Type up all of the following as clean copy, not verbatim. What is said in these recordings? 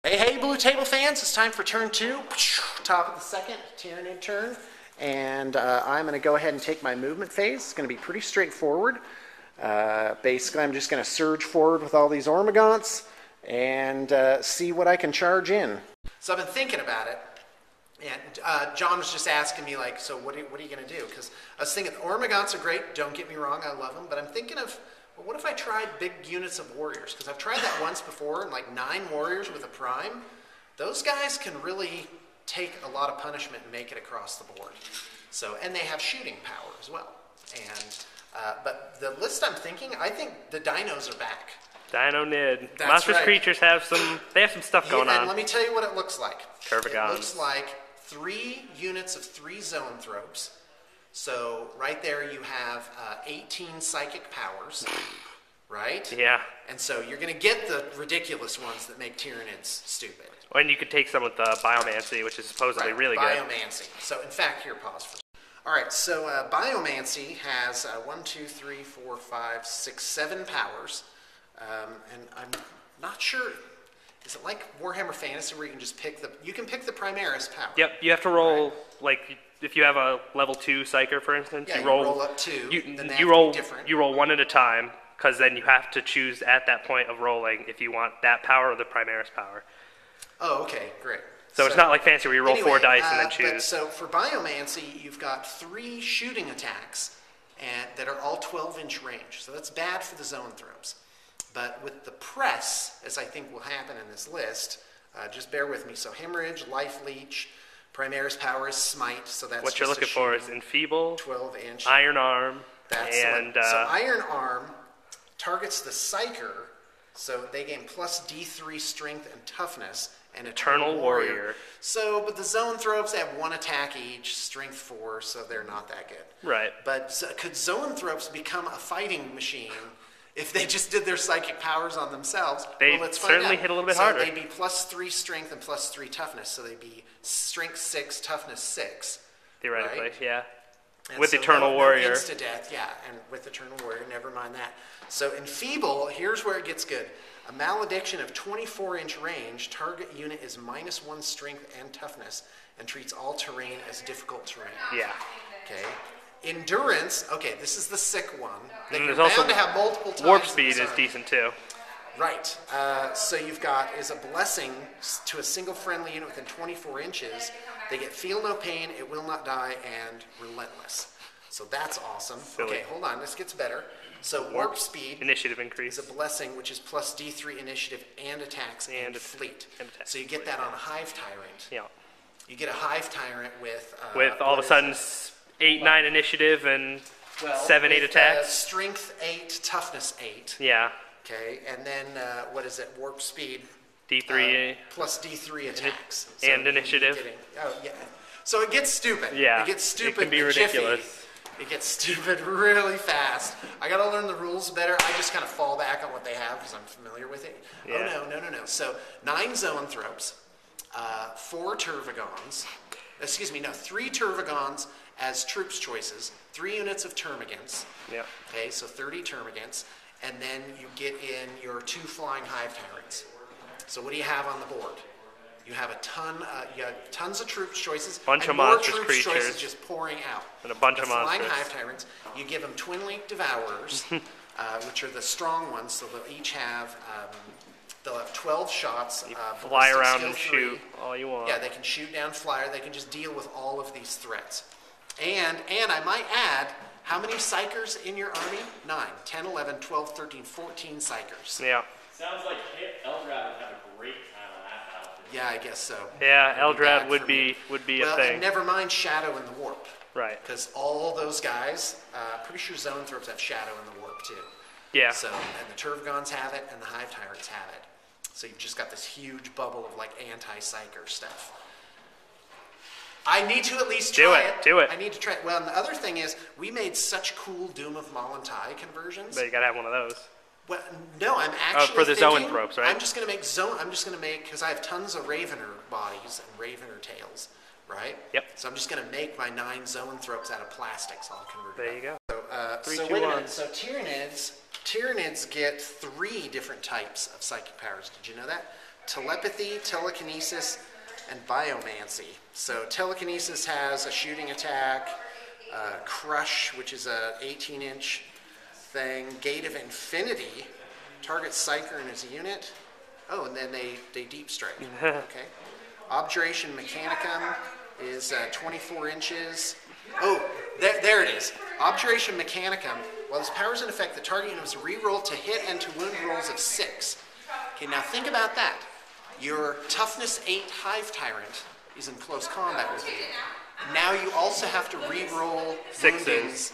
Hey, Blue Table fans, it's time for turn 2, top of the second, Tyranid turn, and I'm going to go ahead and take my movement phase. It's going to be pretty straightforward. Basically, I'm just going to surge forward with all these Ormagants and see what I can charge in. So I've been thinking about it, and John was just asking me, like, so what are you going to do? Because I was thinking, Ormagants are great, don't get me wrong, I love them, but I'm thinking of, well, what if I tried big units of warriors? Because I've tried that once before, and like 9 warriors with a prime, those guys can really take a lot of punishment and make it across the board. So, and they have shooting power as well. And but the list I'm thinking, I think the dinos are back. Dino-nid. That's Monstrous right. creatures have some stuff going on. And let me tell you what it looks like. Turvagons. It looks like 3 units of 3 zoanthropes. So right there you have 18 psychic powers, right? Yeah. And so you're going to get the ridiculous ones that make Tyranids stupid. And you could take some with Biomancy, which is supposedly really good. Biomancy. So in fact, here, pause for. All right, so Biomancy has 1, 2, 3, 4, 5, 6, 7 powers. And I'm not sure, is it like Warhammer Fantasy where you can just pick you can pick the Primaris power? Yep, you have to roll, like, if you have a level 2 Psyker, for instance, yeah, you roll up 2, you roll 1 at a time, because then you have to choose at that point of rolling if you want that power or the Primaris power. Oh, okay, great. So it's not like Fantasy where you roll 4 dice and then choose. So for Biomancy, you've got 3 shooting attacks that are all 12-inch range. So that's bad for the zoanthropes. But with the press, as I think will happen in this list, just bear with me. So Hemorrhage, Life Leech, Primaris power is Smite. So that's what you're looking for is Enfeeble, 12-inch, Iron Arm, and so Iron Arm targets the Psyker, so they gain plus D3 Strength and Toughness, and Eternal Warrior. So, but the Zoanthropes have 1 attack each, Strength 4, so they're not that good. Right. But could Zoanthropes become a fighting machine if they just did their psychic powers on themselves? They certainly hit a little bit harder. So they'd be plus 3 Strength and plus 3 Toughness, so they'd be Strength 6, Toughness 6. Theoretically, right? Yeah. And with so Eternal Warrior. Insta-death, yeah, and with Eternal Warrior, never mind that. So Enfeeble, here's where it gets good. A Malediction of 24-inch range, target unit is -1 strength and toughness, and treats all terrain as difficult terrain. Yeah. Okay. Endurance, okay, this is the sick one. And you're there's also bound to have multiple times. Warp Speed is decent too. Right. So you've got is a blessing to a single friendly unit within 24 inches. They get feel no pain, it will not die, and relentless. So that's awesome. Silly. Okay, hold on, this gets better. So Warp Speed Initiative increase is a blessing, which is plus D3 initiative and attacks and fleet. So you get that on a Hive Tyrant. Yeah. You get a Hive Tyrant with all of a sudden 8-9 initiative and 7-8 attacks. Strength 8, toughness 8. Yeah. Okay, and then what is it? Warp Speed. D3 plus D3 attacks and initiative. Oh yeah. So it gets stupid. Yeah. It gets stupid. It can be ridiculous. It gets stupid really fast. I got to learn the rules better. I just kind of fall back on what they have because I'm familiar with it. Yeah. Oh no. So 9 Zoanthropes, 4 Turvagons. Excuse me, no, 3 Turvagons as troops choices. 3 units of Termagants. Yeah. Okay, so 30 Termagants, and then you get in your 2 Flying Hive Tyrants. So what do you have on the board? You have you have tons of troops choices. Bunch of more monstrous troops creatures choices just pouring out. And a bunch of Flying monsters. Hive Tyrants. You give them Twin Link Devourers, which are the strong ones. So they'll each have they'll have 12 shots. Fly around and 3. shoot all you want. Yeah, they can shoot down flyer. They can just deal with all of these threats. And I might add, how many Psykers in your army? 9, 10, 11, 12, 13, 14 Psykers. Yeah. Sounds like Eldrad would have a great time on that battlefield. Yeah, I guess so. Yeah, Eldrad would be a thing. And never mind Shadow in the Warp. Right. Because all those guys, pretty sure Zoanthropes have Shadow in the Warp too. Yeah. So, and the Turvagons have it, and the Hive Tyrants have it. So you've just got this huge bubble of like anti-Psyker stuff. I need to at least try it. Do it. I need to try it. Well, and the other thing is, we made such cool Doom of Malantai conversions. But you gotta have one of those. Well, no, I'm actually for the thinking, Zoanthropes, right? I'm just gonna make because I have tons of Ravener bodies and Ravener tails, right? Yep. So I'm just gonna make my 9 Zoanthropes out of plastics. I'll convert There you go. So wait a minute. So Tyranids get 3 different types of psychic powers. Did you know that? telepathy, telekinesis, and biomancy. So telekinesis has a shooting attack, crush, which is a 18-inch thing, gate of infinity, targets Psyker and his unit. Oh, and then they deep strike. Okay. Objuration Mechanicum is 24 inches. Oh, there it is. Objuration Mechanicum. While this power is in effect, the target unit must re-roll to hit and to wound rolls of 6. Okay, now think about that. Your toughness 8 Hive Tyrant is in close combat with you. Now you also have to re-roll woundings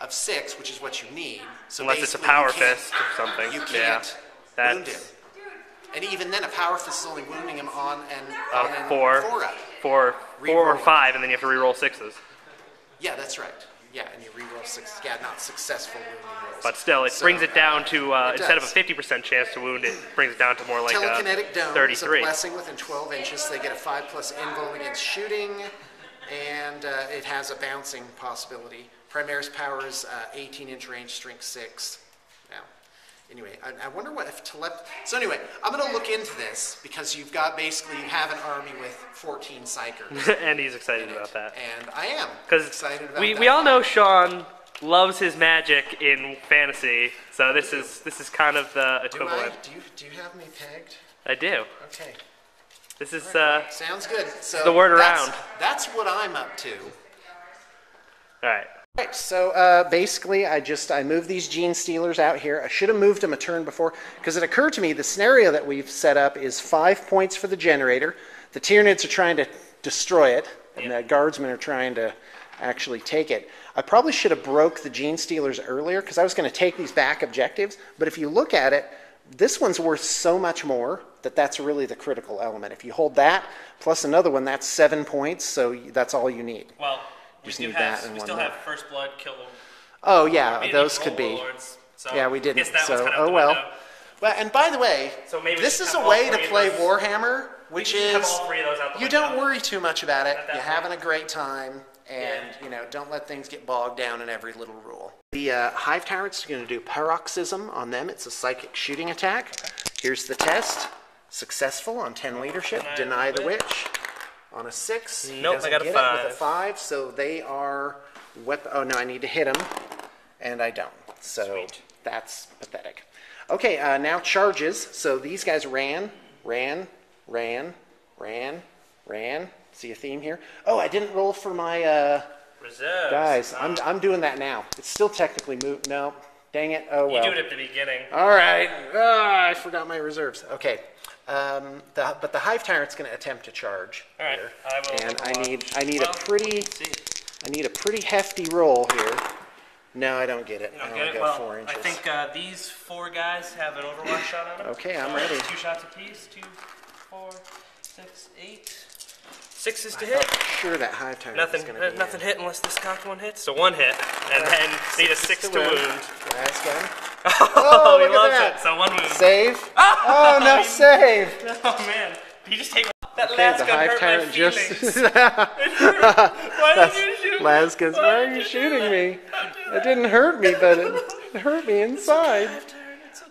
of 6, which is what you need. So unless it's a power fist or something. You can't wound him. And even then, a power fist is only wounding him on an 4 up. 4 or 5, and then you have to re-roll 6s. Yeah, that's right. Yeah, and you re-roll 6. Yeah, not successful wounding rolls. But still, it brings it down to, instead of a 50% chance to wound, it brings it down to more like Telekinetic Dome 33. is a blessing within 12 inches. So they get a 5+ invul against shooting, and it has a bouncing possibility. Primaris power is 18-inch range, strength 6. Now, anyway, I wonder what if So anyway, I'm going to look into this because you have an army with 14 Psykers. And he's excited about that. And I am excited about that. We all know Sean loves his magic in fantasy, so this is kind of the equivalent. Do you have me pegged? I do. Okay. This is sounds good. So the word around. That's what I'm up to. All right. All right, so basically I moved these Gene Stealers out here. I should have moved them a turn before, because it occurred to me the scenario that we've set up is 5 points for the generator. The Tyranids are trying to destroy it, and the Guardsmen are trying to actually take it. I probably should have broke the Gene Stealers earlier, because I was going to take these back objectives, but if you look at it, this one's worth so much more that's really the critical element. If you hold that, plus another one, that's 7 points, so that's all you need. Well, we Just need that and we one still more. have First Blood, Kill them. Oh yeah, We those didn't could roll be. Warlords, so Yeah, we I didn't. guess that So, was kind of oh out the well. window. Well, and by the way, So maybe this we is should a have way all to three of play those. Warhammer, which We should have is all three of those out the you window. don't worry too much about it. At that You're point. having a great time, and don't let things get bogged down in every little rule. The Hive Tyrants are going to do Paroxysm on them. It's a psychic shooting attack. Here's the test. Successful on 10 leadership. Deny the witch. On a 6, he Nope, I doesn't got a get 5. it with a 5, so they are oh no, I need to hit him, and I don't. So that's pathetic. Okay, now charges. So these guys ran. See a theme here? Oh, I didn't roll for my Reserves. guys. I'm doing that now. It's still technically moved. No, dang it. Oh well. You do it at the beginning. All right. I forgot my reserves. Okay. But the Hive Tyrant's going to attempt to charge. All right, here. I will. And I need Well, I need a pretty hefty roll here. No, I don't get it. I Okay, only go well, 4 inches. I think these 4 guys have an Overwatch shot on them. Okay, I'm So ready. 2 shots apiece. 2, 4, 6, 8. 6 is to I hit. thought sure that Hive Tyrant was Nothing, going to be nothing in. hit unless this cocked one hits. So 1 hit, and then need a 6 to wound. Last gun. Oh, he look at loves that. it. So 1 wound. Save. Oh, no save. Oh man, you just take that Okay, last the gun Hive hurt my Tyrant feelings. just... Why did you shoot me? Laskus, why are you shooting me? It didn't hurt me, but it hurt me inside.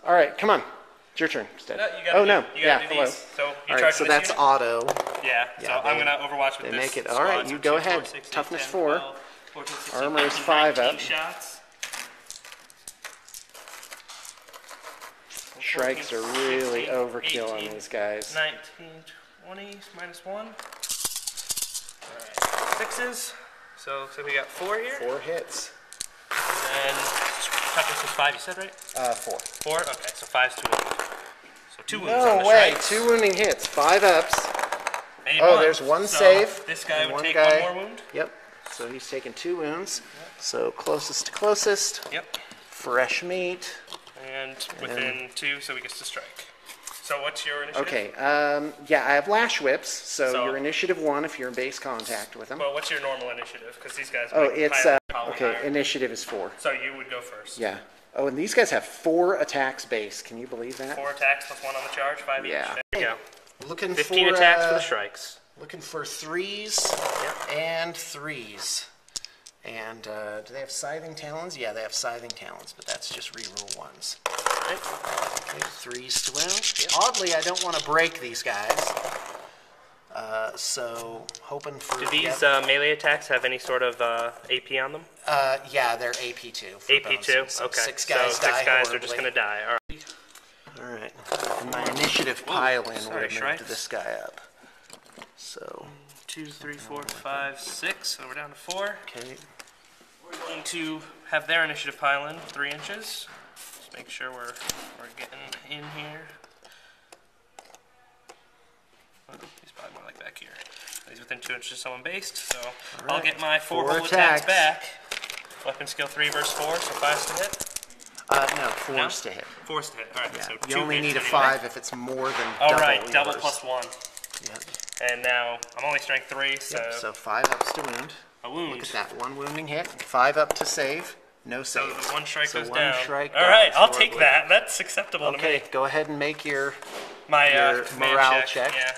All right, come on. It's your turn instead. No, you gotta Oh, do- no. you Yeah, gotta do hello. these. So you All right, charge so this that's unit? auto. Yeah, Yeah, so I'm they- gonna Overwatch with they this. make it. All squad. right, So you go 2, ahead. 4, 6, 8, Toughness 10, 4. 12, 14, 16, Armor is 18, 5 19 up. shots. Strikes are really 16, overkill on 18, these guys. 19, 20, minus 1. Alright, 6s. So we got 4 here. 4 hits. And then toughness is 5, you said, right? 4. 4? Okay, so 5's 2 wounds. So 2 wounds on No the way. strikes. 2 wounding hits. 5 ups. Made Oh, one. there's 1 So save. This guy and would one take guy. 1 more wound. Yep. So he's taking 2 wounds. So closest to closest. Yep. Fresh meat. And within 2, so he gets to strike. So what's your initiative? Okay. Yeah, I have lash whips. So So- you're initiative 1 if you're in base contact with them. Well, what's your normal initiative? Because these guys. Oh, might it's probably okay. higher. Initiative is 4. So you would go first. Yeah. Oh, and these guys have 4 attacks base. Can you believe that? 4 attacks plus 1 on the charge, 5 Yeah. each. There you go. Looking 15 for attacks for the strikes. looking for 3s and 3s. And do they have scything talons? Yeah, they have scything talons, but that's just reroll 1s. Okay, 3s to wound. Oddly, I don't want to break these guys. So, hoping for... Do these melee attacks have any sort of AP on them? Yeah, they're AP2. AP2? So okay. 6 guys so 6 die guys horribly. are just going to die. All right. All right. And my initiative pile-in would sorry, have moved Shrikes. this guy up. So, 2, 3, 4, 5, 6. So we're down to 4. okay. We're going to have their initiative pile in 3 inches. Just make sure we're getting in here. Oh, he's probably more like back here. He's within 2 inches of someone based, so I'll get my 4 4 roll attacks attacks. back. Weapon skill 3 versus 4, so 5's to hit. No, 4's to hit. 4's to hit. All right, Yeah. so 2 You only hits need a anyway. 5 if it's more than All double right, double yours. plus 1. Yep. And now I'm only strength 3, so, Yep. So 5 ups to wound. a wound. Look at that, 1 wounding hit. 5 up to save. No So save. the 1 strike So goes 1 down. strike All right, dies I'll take horribly. that. That's acceptable to Okay, me. go ahead and make your... My your command morale check. Yeah.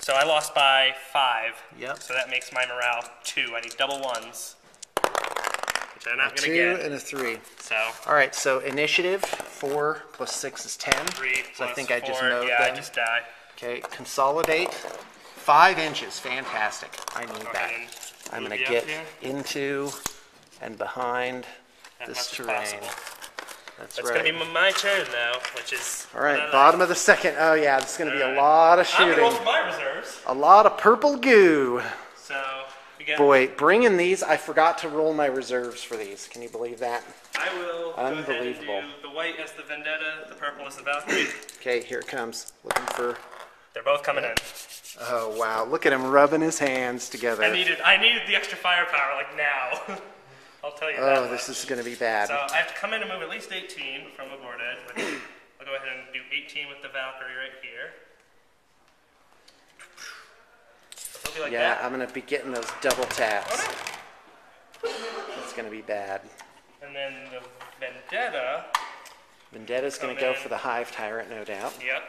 So I lost by 5. Yep. So that makes my morale 2. I need double 1s, which I'm not a going 2 to get. and a 3. So All right, so initiative, 4 plus 6 is 10. 3 So plus I think I just 4, mowed yeah, them. I just die. Okay, consolidate. 5 inches, fantastic. I need Okay, that. then I'm move going you to up get here into and behind as this much as terrain. possible. That's It's right. going to be my turn now, which is... All right, bottom of the second. Oh yeah, this is going to be a lot of I'm going to roll shooting. for my reserves. A lot of purple goo. So we get... Boy, bringing these, I forgot to roll my reserves for these. Can you believe that? I will go ahead and Unbelievable. do the white as the Vendetta, the purple as the Valkyrie. Okay, here it comes. Looking for... They're both coming in. Oh wow, look at him rubbing his hands together. I needed the extra firepower, like now. I'll tell you that Oh, much. this is going to be bad. So I have to come in and move at least 18 from the board edge. Which I'll go ahead and do 18 with the Valkyrie right here. So it'll be like Yeah, that. I'm going to be getting those double taps. Oh, It's going to be bad. no. And then the Vendetta, Vendetta's going to Come go in. for the Hive Tyrant, no doubt. yep,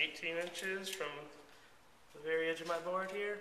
18 inches from the very edge of my board here.